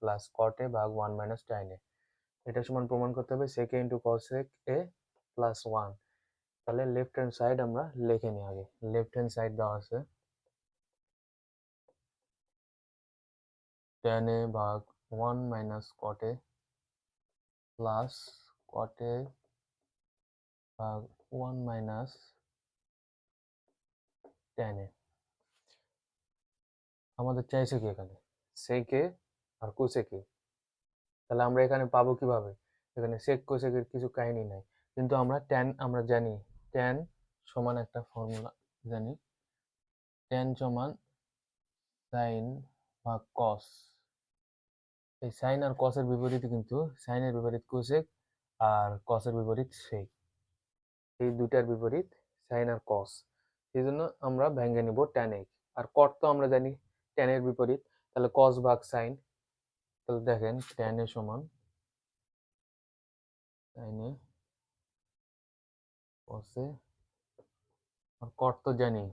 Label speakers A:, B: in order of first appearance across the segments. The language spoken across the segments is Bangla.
A: প্লাস কট এ ভাগ 1 মাইনাস tan এ। এটা সমান প্রমাণ করতে হবে sec a into cos a plus 1। তাহলে লেফট হ্যান্ড সাইড আমরা লিখে নিই আগে। লেফট হ্যান্ড সাইড দেওয়া আছে tan a ভাগ 1 minus cot a plus cot a ভাগ 1 মাইনাস tan a। আমাদের চাইছে কি এখানে sec a R cosec a। তাহলে আমরা এখানে পাবো কিভাবে? এখানে sec cosec এর কিছু কাহিনী নাই, কিন্তু আমরা tan আমরা জানি tan সমান একটা ফর্মুলা জানি, tan সমান sin ভাগ cos। এই সাইন আর কসের বিপরীতে কিন্তু সাইনের বিপরীত কোসেক আর কসের বিপরীত সেক, এই দুইটার বিপরীত সাইন আর কস। সেই জন্য আমরা ভেঙে নিব tan a। আর কট তো আমরা জানি tan এর বিপরীত, তাহলে কস ভাগ সাইন। তাহলে দেখেন tan a সমান sin a cos a, আর কট তো জানি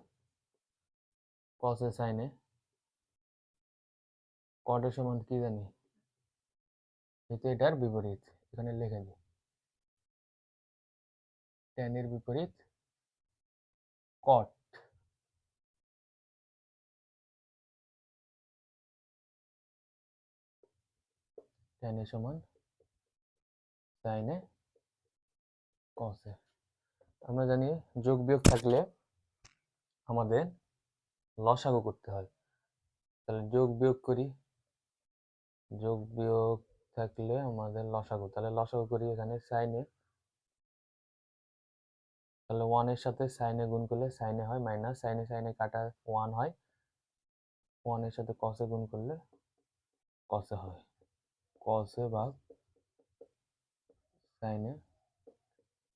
A: cos a sin a। কট এর সমান কি জানি, যেহেতু এটার বিপরীত এখানে লিখে নিই tan এর বিপরীত কট। tan a সমান sin a cos a। আমরা জানি যোগ বিয়োগ থাকলে আমাদের লসাগু করতে হয়। তাহলে যোগ বিয়োগ করি, যোগ বিয়োগ থাকলে আমাদের লসাগু, তাহলে লসাগু করি এখানে সাইনে। তাহলে 1 এর সাথে সাইনে গুণ করলে সাইনে হয় মাইনাস, সাইনে সাইনে কাটা 1 হয়, 1 এর সাথে কসে গুণ করলে কসে হয়, কসে ভাগ সাইনে।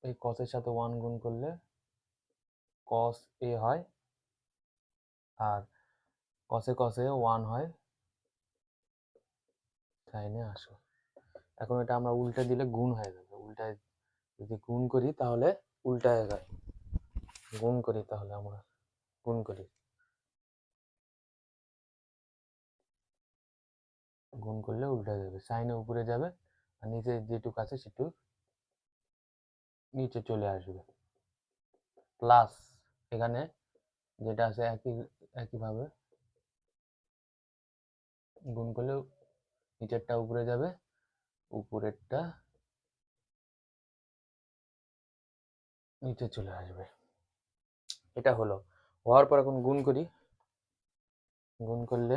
A: এই কসের সাথে 1 গুণ করলে কস এ হয়, আর কসে কসে 1 হয় সাইনে আসো। এখন এটা আমরা উল্টে দিলে গুণ হয়ে যাবে, উল্টায় যদি গুণ করি তাহলে উল্টায় যায়। গুণ করি তাহলে আমরা গুণ করি, গুণ করলে উল্টে যাবে, সাইনে উপরে যাবে আর নিচে যেটুক আছে সেটুক নিচে চলে আসবে। প্লাস এখানে যেটা আছে একইভাবে গুণ করলে নিচেরটা উপরে যাবে, উপরেরটা নিচে চলে আসবে। এটা হলো, হওয়ার পর এখন গুণ করি। গুণ করলে